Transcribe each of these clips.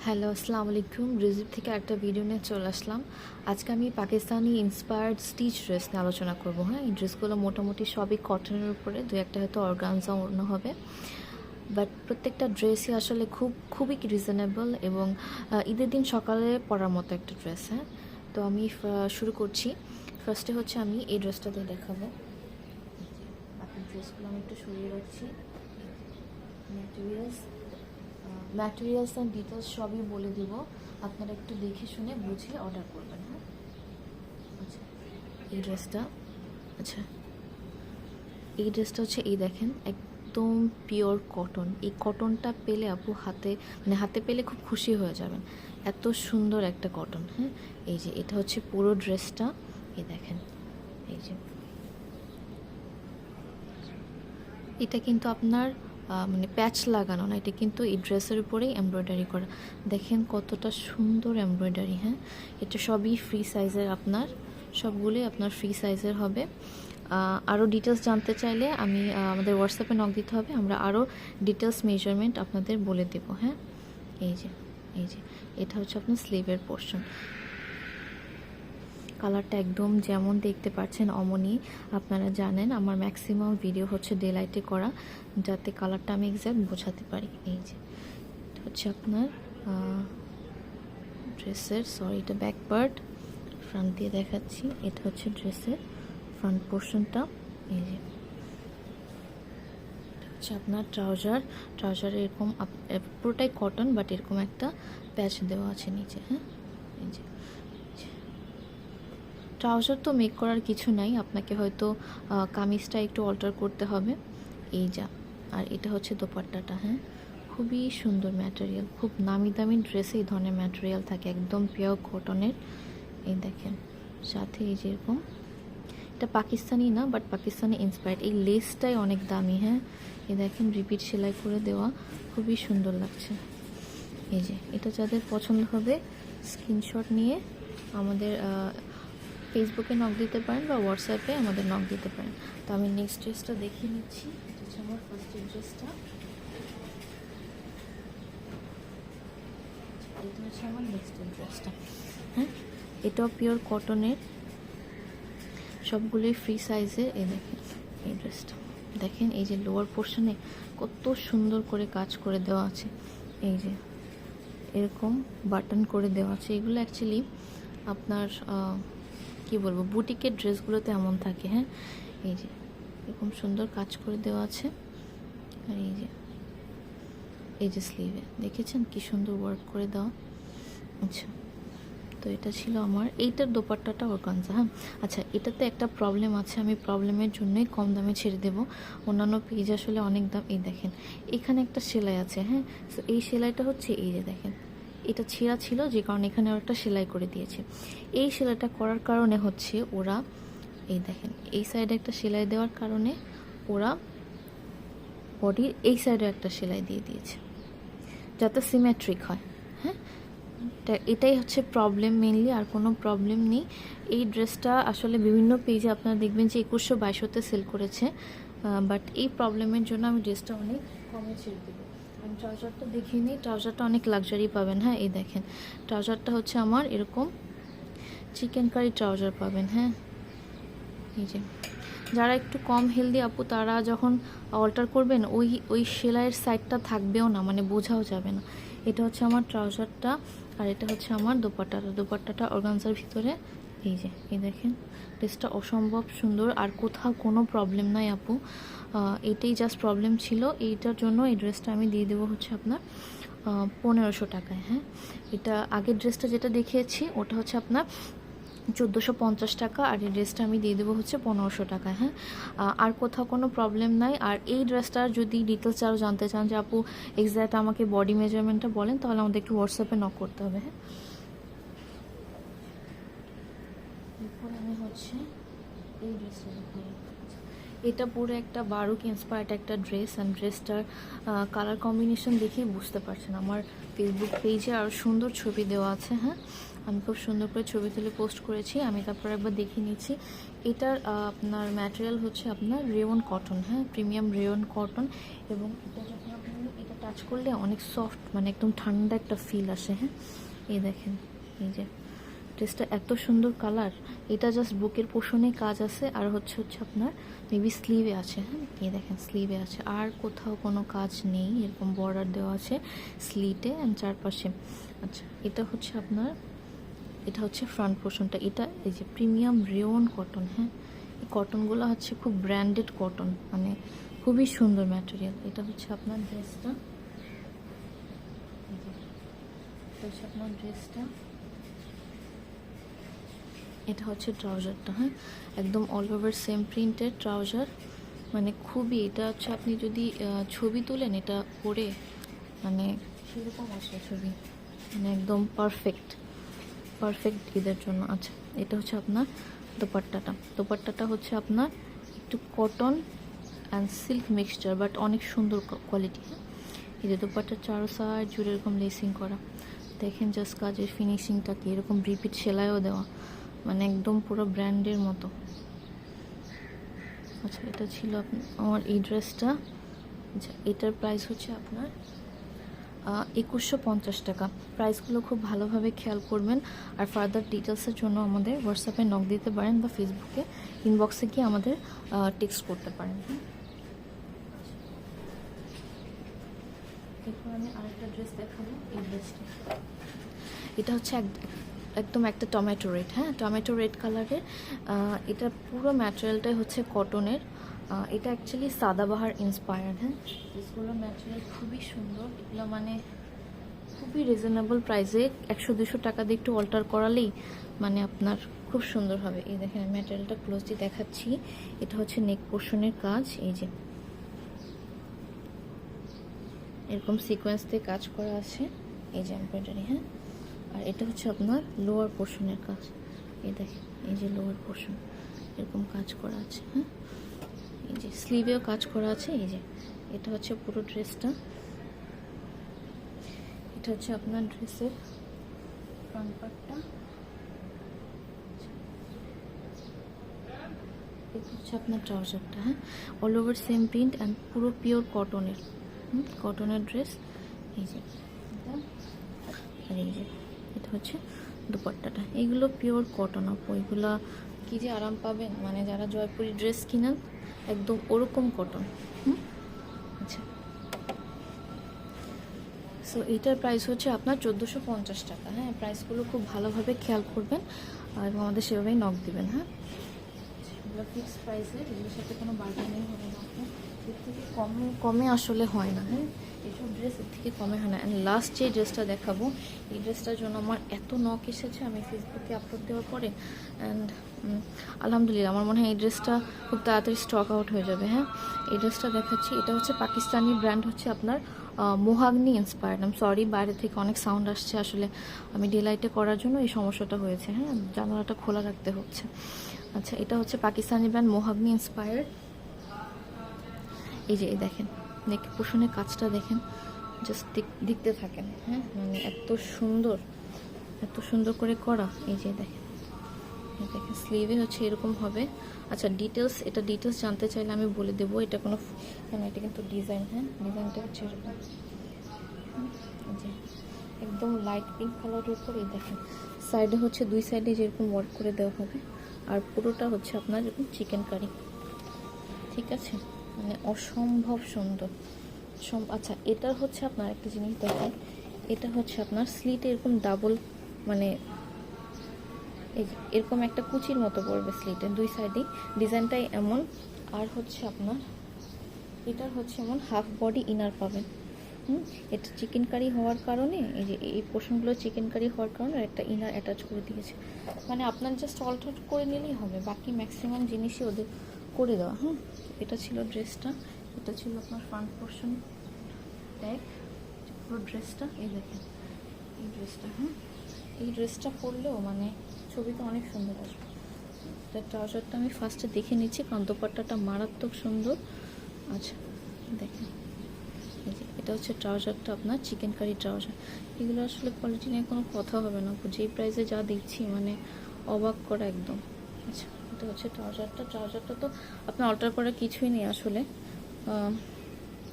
Hello, আসসালামু আলাইকুম। রিজিপ থেকে একটা ভিডিও নিয়ে চলে আসলাম। আজকে আমি পাকিস্তানি ইন্সপায়ার্ড স্টিচ ড্রেস নিয়ে আলোচনা করব। হ্যাঁ, এই ড্রেসগুলো মোটামুটি সবই কটনের উপরে, দু একটা হয়তো অর্গানজা অন্য হবে, বাট প্রত্যেকটা ড্রেসই আসলে খুবই রিজনেবল এবং ঈদের দিন সকালে পরার মতো একটা ড্রেস। হ্যাঁ, তো আমি শুরু করছি। ফার্স্টে হচ্ছে আমি এই ড্রেসটা দিয়ে দেখাবো। বাকি ড্রেসগুলো আমি একটু সরিয়ে রাখছি। ম্যাটেরিয়ালস অ্যান্ড ডিটেলস সবই বলে দিব, আপনারা একটু দেখে শুনে বুঝে অর্ডার করবেন। হ্যাঁ, আচ্ছা এই ড্রেসটা হচ্ছে এই দেখেন, একদম পিওর কটন। এই কটনটা পেলে আপু হাতে পেলে খুব খুশি হয়ে যাবেন, এত সুন্দর একটা কটন। হ্যাঁ, এই যে এটা হচ্ছে পুরো ড্রেসটা, এই দেখেন, এই যে এটা কিন্তু আপনার মানে প্যাচ লাগানো না, এটা কিন্তু এই ড্রেসের উপরেই এমব্রয়ডারি করা। দেখেন কতটা সুন্দর এমব্রয়ডারি। হ্যাঁ, এটা সবই ফ্রি সাইজের, সবগুলোই আপনার ফ্রি সাইজের হবে। আরও ডিটেলস জানতে চাইলে আমাদের হোয়াটসঅ্যাপে নক দিতে হবে, আমরা আরও ডিটেলস মেজারমেন্ট আপনাদের বলে দেব। হ্যাঁ, এই যে এটা হচ্ছে আপনার স্লিভের পোর্শন। কালারটা একদম যেমন দেখতে পাচ্ছেন অমনই। আপনারা জানেন আমার ম্যাক্সিমাম ভিডিও হচ্ছে ডে লাইটে করা, যাতে কালারটা আমি এক্স্যাক্ট বোঝাতে পারি। এই যে এটা হচ্ছে আপনার ড্রেসের, এটা ব্যাক পার্ট, ফ্রন্ট দিয়ে দেখাচ্ছি। এটা হচ্ছে ড্রেসের ফ্রন্ট পোর্শনটা। এই যে এটা হচ্ছে আপনার ট্রাউজারে এরকম পুরোটাই কটন, বাট এরকম একটা প্যাচ দেওয়া আছে নিচে। হ্যাঁ, এই যে ট্রাউজার তো মেক করার কিছু নাই, আপনাকে হয়তো কামিজটা একটু অল্টার করতে হবে। এই যা, আর এটা হচ্ছে দোপাট্টাটা। হ্যাঁ, খুবই সুন্দর ম্যাটেরিয়াল, খুব নামি দামি ড্রেসে এই ধরনের ম্যাটেরিয়াল থাকে, একদম পিওর কটনের। এই দেখেন, সাথে এই যেরকম, এটা পাকিস্তানি না বাট পাকিস্তানি ইন্সপায়ার্ড। এই লেসটাই অনেক দামি। হ্যাঁ, এই দেখেন রিপিট সেলাই করে দেওয়া, খুবই সুন্দর লাগছে। এই যে এটা যাদের পছন্দ হবে স্ক্রিনশট নিয়ে আমাদের ফেসবুকে নক দিতে পারেন বা হোয়াটসঅ্যাপে আমাদের নক দিতে পারেন। তো আমি নেক্সট ড্রেসটা দেখিয়ে নিচ্ছি। এটা হচ্ছে আমার ফার্স্ট ড্রেসটা, এটা হচ্ছে আমার নেক্সট ড্রেসটা। হ্যাঁ, এটাও পিওর কটনের, সবগুলোই ফ্রি সাইজে। এই দেখেন এই ড্রেসটা, দেখেন এই যে লোয়ার পোর্শনে কত সুন্দর করে কাজ করে দেওয়া আছে। এই যে এরকম বাটন করে দেওয়া আছে। এগুলো অ্যাকচুয়ালি আপনার কি বলবো, বুটিকের ড্রেসগুলোতে এমন থাকে। হ্যাঁ, এই যে এরকম সুন্দর কাজ করে দেওয়া আছে। আর এই যে স্লিভে দেখেছেন কি সুন্দর ওয়ার্ক করে দেওয়া। আচ্ছা, তো এটা ছিল আমার এইটার দোপাট্টাটা অর্গানজা। হ্যাঁ, আচ্ছা এটাতে একটা প্রবলেম আছে, আমি প্রবলেমের জন্যই কম দামে ছেড়ে দেবো, অন্যান্য পেজ আসলে অনেক দাম। এই দেখেন এখানে একটা সেলাই আছে। হ্যাঁ, তো এই সেলাইটা হচ্ছে, এই যে দেখেন এটা ছেঁড়া ছিল, যে কারণে এখানে একটা সেলাই করে দিয়েছে। এই সেলাইটা করার কারণে হচ্ছে ওরা, এই দেখেন এই সাইডে একটা সেলাই দেওয়ার কারণে ওরা বডির এই সাইডে একটা সেলাই দিয়ে দিয়েছে, যাতে সিমেট্রিক হয়। হ্যাঁ, এটাই হচ্ছে প্রবলেম মেনলি, আর কোনো প্রবলেম নেই। এই ড্রেসটা আসলে বিভিন্ন পেজে আপনারা দেখবেন যে 2100-2200-তে সেল করেছে, বাট এই প্রবলেমের জন্য আমি ড্রেসটা অনেক কমে ছেড়ে দেবো। আমি ট্রাউজারটা দেখিয়ে নিই, ট্রাউজারটা অনেক লাক্সারি পাবেন। হ্যাঁ, এই দেখেন ট্রাউজারটা হচ্ছে আমার এরকম চিকেন কারি ট্রাউজার পাবেন। হ্যাঁ, এই যে যারা একটু কম হেলদি আপু, তারা যখন অল্টার করবেন ওই সেলাইয়ের সাইডটা থাকবেও না, মানে বোঝাও যাবে না। এটা হচ্ছে আমার ট্রাউজারটা, আর এটা হচ্ছে আমার দোপাট্টাটা অর্গানজার ভিতরে। এই যে এই দেখেন ড্রেসটা অসম্ভব সুন্দর, আর কোথাও কোনো প্রবলেম নাই আপু। এটাই জাস্ট প্রবলেম ছিল, এইটার জন্য এই ড্রেসটা আমি দিয়ে দেবো হচ্ছে আপনার 1500 টাকায়। হ্যাঁ, এটা আগের ড্রেসটা যেটা দেখিয়েছি ওটা হচ্ছে আপনার 1450 টাকা, আর এই ড্রেসটা আমি দিয়ে দেবো হচ্ছে 1500 টাকা। হ্যাঁ, আর কোথাও কোনো প্রবলেম নাই। আর এই ড্রেসটার যদি ডিটেলস আরও জানতে চান যে আপু এক্স্যাক্ট আমাকে বডি মেজারমেন্টটা বলেন, তাহলে আমাদের একটু হোয়াটসঅ্যাপে নক করতে হবে। হ্যাঁ, এরপর আমি হচ্ছে এই ড্রেসটা দেখাবো। এটা পুরো একটা বারুক ইন্সপায়ার্ড একটা ড্রেস, অ্যান্ড ড্রেসটার কালার কম্বিনেশন দেখেই বুঝতে পারছেন। আমার ফেসবুক পেজে আর সুন্দর ছবি দেওয়া আছে। হ্যাঁ, আমি খুব সুন্দর করে ছবি তুলে পোস্ট করেছি, আমি তারপর একবার দেখে নিচ্ছি। এটার আপনার ম্যাটেরিয়াল হচ্ছে আপনার রেওন কটন। হ্যাঁ, প্রিমিয়াম রেওন কটন, এবং এটা যখন আপনি এটা টাচ করলে অনেক সফট, মানে একদম ঠান্ডা একটা ফিল আসে। হ্যাঁ, এই দেখেন, এই যে ড্রেসটা এত সুন্দর কালার। এটা জাস্ট বুকের পোষণে কাজ আছে, আর হচ্ছে আপনার মেবি স্লিভে আছে। হ্যাঁ, এই দেখেন স্লিভে আছে, আর কোথাও কোনো কাজ নেই। এরকম বর্ডার দেওয়া আছে স্লিটে অ্যান্ড চারপাশে। আচ্ছা, এটা হচ্ছে আপনার, এটা হচ্ছে ফ্রন্ট পোর্শনটা। এটা এই যে প্রিমিয়াম রেওন কটন। হ্যাঁ, এই কটনগুলো হচ্ছে খুব ব্র্যান্ডেড কটন, মানে খুবই সুন্দর ম্যাটেরিয়াল। এটা হচ্ছে আপনার ড্রেসটা, এটা হচ্ছে আপনার ড্রেসটা, এটা হচ্ছে ট্রাউজারটা। হ্যাঁ, একদম অল ওভার সেম প্রিন্টের ট্রাউজার, মানে খুবই, এটা হচ্ছে আপনি যদি ছবি তোলেন এটা পরে, মানে সেরকম আসে ছবি, মানে একদম পারফেক্ট ঈদের জন্য। আচ্ছা, এটা হচ্ছে আপনার দোপাট্টাটা হচ্ছে আপনার একটু cotton and silk mixture, but অনেক সুন্দর কোয়ালিটি। হ্যাঁ, এই যে দোপাট্টার চারো সাইড জুড়ে এরকম লেসিং করা, দেখেন জাস্ট কাজের ফিনিশিংটা কি, এরকম রিপিট সেলাইও দেওয়া, মানে একদম পুরো ব্র্যান্ডের মতো। আচ্ছা, এটা ছিল আমার এই ড্রেসটা। আচ্ছা, এটার প্রাইস হচ্ছে আপনার 2150 টাকা। প্রাইসগুলো খুব ভালোভাবে খেয়াল করবেন, আর ফার্দার ডিটেলসের জন্য আমাদের হোয়াটসঅ্যাপে নক দিতে পারেন বা ফেসবুকে ইনবক্সে গিয়ে আমাদের টেক্সট করতে পারেন। এরপর আমি আরেকটা ড্রেস দেখাবো, এই ড্রেসটা। এটা হচ্ছে একদম একটা টমেটো রেড। হ্যাঁ, টমেটো রেড কালারের। এটা পুরো ম্যাটেরিয়ালটাই হচ্ছে কটনের। এটা অ্যাকচুয়ালি সাদাবাহার ইন্সপায়ার্ড। হ্যাঁ, ড্রেসগুলোর ম্যাটেরিয়াল খুবই সুন্দর। এগুলো মানে খুবই রিজনেবল প্রাইসে, 100-200 টাকা দিয়ে একটু অল্টার করালেই মানে আপনার খুব সুন্দর হবে। এই দেখেন, ম্যাটেরিয়ালটা ক্লোজলি দেখাচ্ছি। এটা হচ্ছে নেক পোর্শনের কাজ, এই যে এরকম সিকোয়েন্স দিয়ে কাজ করা আছে, এই যে এমব্রয়ডারি। হ্যাঁ, আর এটা হচ্ছে আপনার লোয়ার পোর্শনের কাজ। এই দেখেন, এই যে লোয়ার পোর্শন এরকম কাজ করা আছে। হ্যাঁ, এই যে স্লিভেও কাজ করা আছে। এই যে এটা হচ্ছে পুরো ড্রেসটা। এটা হচ্ছে আপনার ড্রেসের ফ্রন্ট পার্টটা। এটা হচ্ছে আপনার ট্রাউজারটা। হ্যাঁ, all over same print and পুরো পিওর কটনের ড্রেস। এই যে এটা, আর এই যে এটা হচ্ছে দুপাট্টাটা। এইগুলো পিওর কটন আপু, এগুলো কি যে আরাম পাবেন, মানে যারা জয়পুরি ড্রেস কিনেন একদম ওরকম কটন। আচ্ছা, সো এইটার প্রাইস হচ্ছে আপনার 1450 টাকা। হ্যাঁ, প্রাইসগুলো খুব ভালোভাবে খেয়াল করবেন আর আমাদের সেভাবেই নক দিবেন। হ্যাঁ, এগুলো ফিক্সড প্রাইসে, এগুলোর সাথে কোনো বার্গেনিং হবে না আপনার, এর থেকে কমে আসলে হয় না। হ্যাঁ, এইসব ড্রেস এর থেকে কমে হয় না। অ্যান্ড লাস্ট যে ড্রেসটা দেখাবো, এই ড্রেসটার জন্য আমার এত নক এসেছে আমি ফেসবুকে আপলোড দেওয়ার পরে, অ্যান্ড আলহামদুলিল্লাহ আমার মনে হয় এই ড্রেসটা খুব তাড়াতাড়ি স্টক আউট হয়ে যাবে। হ্যাঁ, এই ড্রেসটা দেখাচ্ছি। এটা হচ্ছে পাকিস্তানি ব্র্যান্ড, হচ্ছে আপনার মোহাগনি ইন্সপায়ার্ড। আমি সরি, বাইরে থেকে অনেক সাউন্ড আসছে, আসলে আমি ডেলাইটে করার জন্য এই সমস্যাটা হয়েছে। হ্যাঁ, জানালাটা খোলা রাখতে হচ্ছে। আচ্ছা, এটা হচ্ছে পাকিস্তানি ব্র্যান্ড মোহাগনি ইন্সপায়ার্ড। এই যে দেখেন, নেক পোর্শনের কাজটা দেখেন, জাস্ট দেখতে থাকেন। হ্যাঁ, মানে এত সুন্দর করে করা। এই যে দেখেন, স্লিভে হচ্ছে এরকম হবে। আচ্ছা, এটা ডিটেলস জানতে চাইলে আমি বলে দেবো, এটা কোনো কেন, এটা কিন্তু ডিজাইন। হ্যাঁ, ডিজাইনটা হচ্ছে এরকম, যে একদম লাইট পিঙ্ক কালারের উপর। এই দেখেন, সাইডে হচ্ছে দুই সাইডে যেরকম ওয়ার্ক করে দেওয়া হবে, আর পুরোটা হচ্ছে আপনার এরকম চিকেন কারি। ঠিক আছে, মানে অসম্ভব সুন্দর। আচ্ছা, এটার হচ্ছে আপনার একটা জিনিস দেখেন, এটা হচ্ছে আপনার স্লিটে এরকম ডাবল, মানে এই যে এরকম একটা কুচির মতো পড়বে স্লিটের দুই সাইডেই, ডিজাইনটাই এমন। আর হচ্ছে আপনার এটার হচ্ছে এমন হাফ বডি ইনার পাবেন। এটা চিকেন কারি হওয়ার কারণে, এই যে এই পোর্শনগুলো চিকেন কারি হওয়ার কারণে একটা ইনার অ্যাটাচ করে দিয়েছে, মানে আপনার জাস্ট অল্টার করে নিলেই হবে, বাকি ম্যাক্সিমাম জিনিসই ওদের করে দেওয়া। এটা ছিল ড্রেসটা, এটা ছিল আপনার ফ্রন্ট পোর্শন ট্যাগ, পুরো ড্রেসটা। এই দেখেন এই ড্রেসটা। এই ড্রেসটা পরলেও মানে ছবিতে অনেক সুন্দর আসবে। ট্রাউজারটা আমি ফার্স্টে দেখে নিচ্ছি, কারণ দোপাট্টাটা মারাত্মক সুন্দর। আচ্ছা, দেখেন, এই যে এটা হচ্ছে ট্রাউজারটা আপনার চিকেন কারি ট্রাউজার। এগুলো আসলে কোয়ালিটি নিয়ে কোনো কথা হবে না, যেই প্রাইসে যা দিচ্ছি মানে অবাক করা একদম। আচ্ছা, এটা হচ্ছে ট্রাউজারটা তো আপনার অল্টার করার কিছুই নেই আসলে,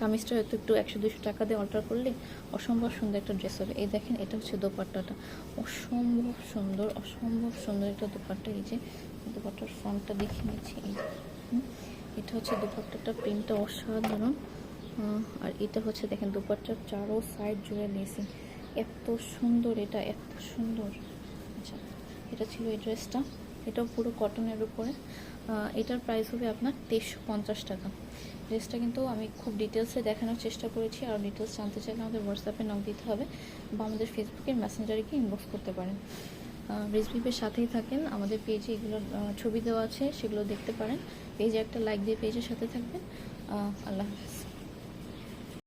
কামিজটা হয়তো একটু 100-200 টাকা দিয়ে অল্টার করলে অসম্ভব সুন্দর একটা ড্রেস হবে। এই দেখেন এটা হচ্ছে দোপাট্টাটা, অসম্ভব সুন্দর, অসম্ভব সুন্দর একটা দোপাট্টা। এই যে দোপাট্টার ফ্রন্টটা দেখে নিচ্ছি, এই যে এটা হচ্ছে দোপাট্টাটা, প্রিন্টটা অসাধারণ। আর এটা হচ্ছে দেখেন দোপাট্টার চারো সাইড জুড়ে লেসিং, এত সুন্দর, এটা এত সুন্দর। আচ্ছা, এটা ছিল এই ড্রেসটা, এটাও পুরো কটনের উপরে। এটার প্রাইস হবে আপনার 2350 টাকা। ড্রেসটা কিন্তু আমি খুব ডিটেলসে দেখানোর চেষ্টা করেছি, আর ডিটেলস জানতে চাইলে আমাদের হোয়াটসঅ্যাপে নক দিতে হবে বা আমাদের ফেসবুকের মেসেঞ্জারে কি ইনবক্স করতে পারেন। রেসিপির সাথেই থাকেন, আমাদের পেজে এগুলোর ছবি দেওয়া আছে, সেগুলো দেখতে পারেন। পেজে একটা লাইক দিয়ে পেজের সাথে থাকবেন। আল্লাহ হাফেজ।